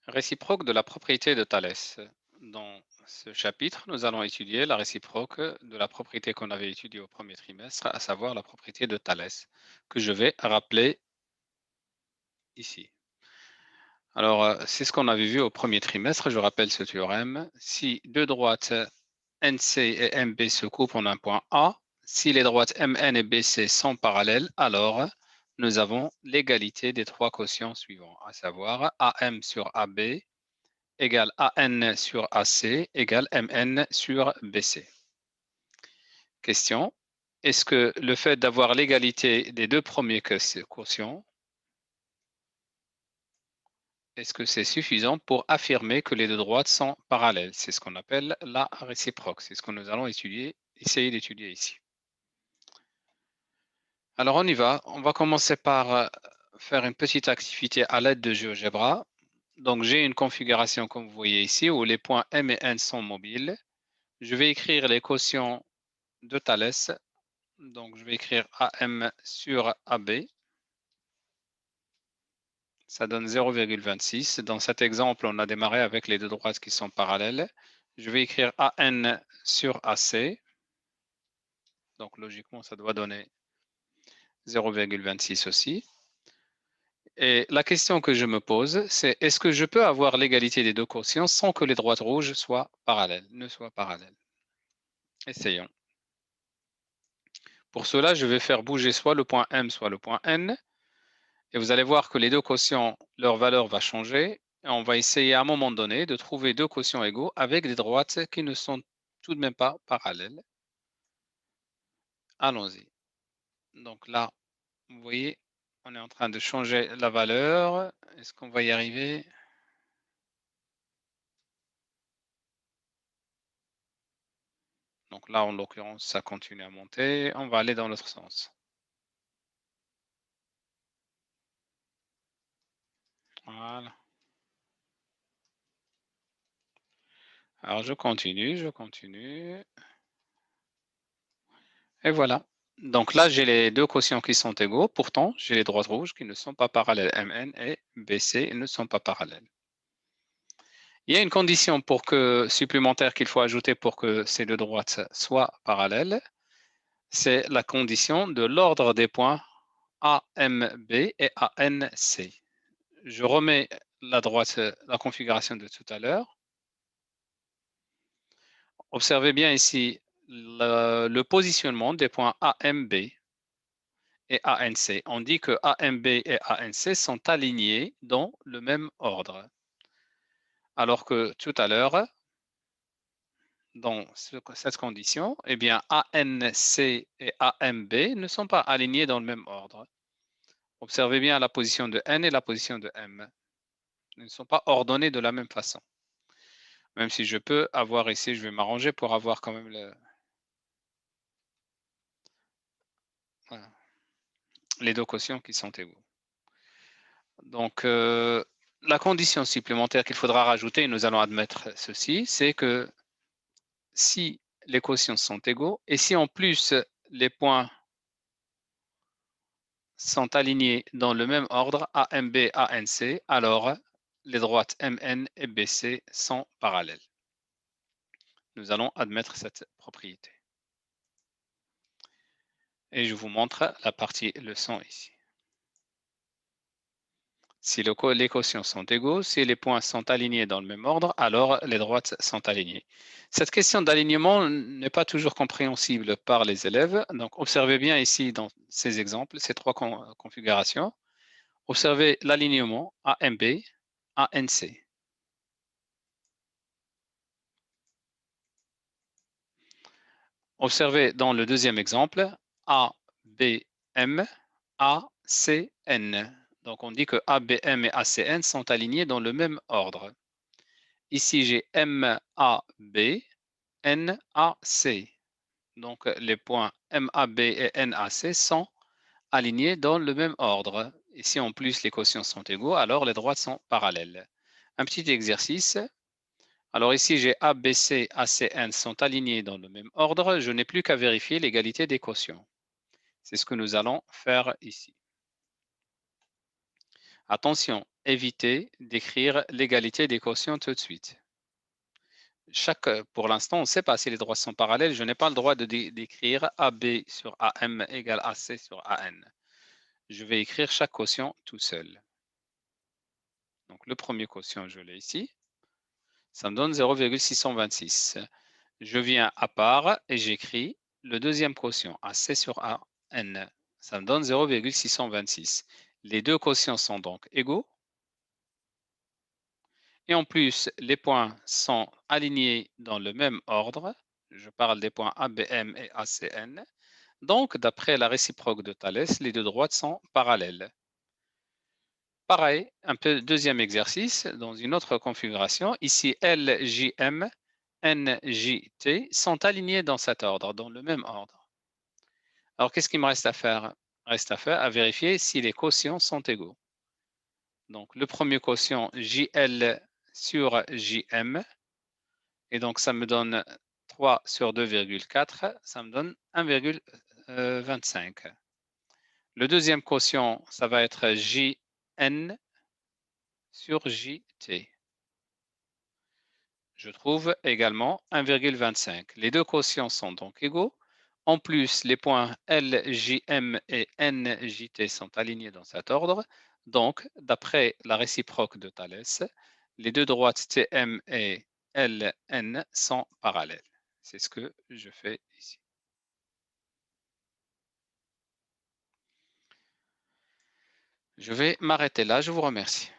Réciproque de la propriété de Thalès. Dans ce chapitre, nous allons étudier la réciproque de la propriété qu'on avait étudiée au premier trimestre, à savoir la propriété de Thalès, que je vais rappeler ici. Alors, c'est ce qu'on avait vu au premier trimestre. Je rappelle ce théorème. Si deux droites NC et MB se coupent en un point A, si les droites MN et BC sont parallèles, alors nous avons l'égalité des trois quotients suivants, à savoir AM sur AB égale AN sur AC égale MN sur BC. Question. Est-ce que le fait d'avoir l'égalité des deux premiers quotients, est-ce que c'est suffisant pour affirmer que les deux droites sont parallèles? C'est ce qu'on appelle la réciproque. C'est ce que nous allons essayer d'étudier ici. Alors on y va. On va commencer par faire une petite activité à l'aide de GeoGebra. Donc j'ai une configuration comme vous voyez ici où les points M et N sont mobiles. Je vais écrire les quotients de Thalès. Donc, je vais écrire AM sur AB. Ça donne 0,26. Dans cet exemple, on a démarré avec les deux droites qui sont parallèles. Je vais écrire AN sur AC. Donc, logiquement, ça doit donner 0,26 aussi. Et la question que je me pose, c'est est-ce que je peux avoir l'égalité des deux quotients sans que les droites rouges soient parallèles, ne soient parallèles? Essayons. Pour cela, je vais faire bouger soit le point M, soit le point N. Et vous allez voir que les deux quotients, leur valeur va changer. Et on va essayer à un moment donné de trouver deux quotients égaux avec des droites qui ne sont tout de même pas parallèles. Allons-y. Donc là, vous voyez, on est en train de changer la valeur. Est-ce qu'on va y arriver? Donc là, en l'occurrence, ça continue à monter. On va aller dans l'autre sens. Voilà. Alors, je continue, je continue. Et voilà. Donc là, j'ai les deux quotients qui sont égaux. Pourtant, j'ai les droites rouges qui ne sont pas parallèles. MN et BC ne sont pas parallèles. Il y a une condition supplémentaire qu'il faut ajouter pour que ces deux droites soient parallèles. C'est la condition de l'ordre des points AMB et ANC. Je remets la configuration de tout à l'heure. Observez bien ici le positionnement des points AMB et ANC. On dit que AMB et ANC sont alignés dans le même ordre. Alors que tout à l'heure, dans cette condition, eh bien, ANC et AMB ne sont pas alignés dans le même ordre. Observez bien la position de N et la position de M. Ils ne sont pas ordonnés de la même façon. Même si je peux avoir ici, je vais m'arranger pour avoir quand même voilà, les deux quotients qui sont égaux. Donc, la condition supplémentaire qu'il faudra rajouter, et nous allons admettre ceci, c'est que si les quotients sont égaux et si en plus les points sont alignés dans le même ordre, AMB, ANC, alors les droites MN et BC sont parallèles. Nous allons admettre cette propriété. Et je vous montre la partie leçon ici. Si les quotients sont égaux, si les points sont alignés dans le même ordre, alors les droites sont alignées. Cette question d'alignement n'est pas toujours compréhensible par les élèves. Donc, observez bien ici dans ces exemples, ces trois configurations. Observez l'alignement AMB, ANC. Observez dans le deuxième exemple ABM, ACN. Donc, on dit que ABM et ACN sont alignés dans le même ordre. Ici, j'ai MAB, NAC. Donc, les points MAB et NAC sont alignés dans le même ordre. Et si en plus les quotients sont égaux, alors les droites sont parallèles. Un petit exercice. Alors ici, j'ai ABC, ACN sont alignés dans le même ordre. Je n'ai plus qu'à vérifier l'égalité des quotients. C'est ce que nous allons faire ici. Attention, éviter d'écrire l'égalité des quotients tout de suite. Pour l'instant, on ne sait pas si les droits sont parallèles. Je n'ai pas le droit d'écrire AB sur AM égale AC sur AN. Je vais écrire chaque quotient tout seul. Donc, le premier quotient, je l'ai ici. Ça me donne 0,626. Je viens à part et j'écris le deuxième quotient, AC sur AN. Ça me donne 0,626. Les deux quotients sont donc égaux. Et en plus, les points sont alignés dans le même ordre. Je parle des points ABM et ACN. Donc, d'après la réciproque de Thalès, les deux droites sont parallèles. Pareil, un peu deuxième exercice dans une autre configuration. Ici, LJM, NJT sont alignés dans cet ordre, dans le même ordre. Alors, qu'est-ce qu'il me reste à faire? Reste à faire à vérifier si les quotients sont égaux. Donc, le premier quotient JL sur JM, et donc ça me donne 3 sur 2,4, ça me donne 1,25. Le deuxième quotient, ça va être JN sur JT. Je trouve également 1,25. Les deux quotients sont donc égaux. En plus, les points LJM et NJT sont alignés dans cet ordre. Donc, d'après la réciproque de Thalès, les deux droites TM et LN sont parallèles. C'est ce que je fais ici. Je vais m'arrêter là. Je vous remercie.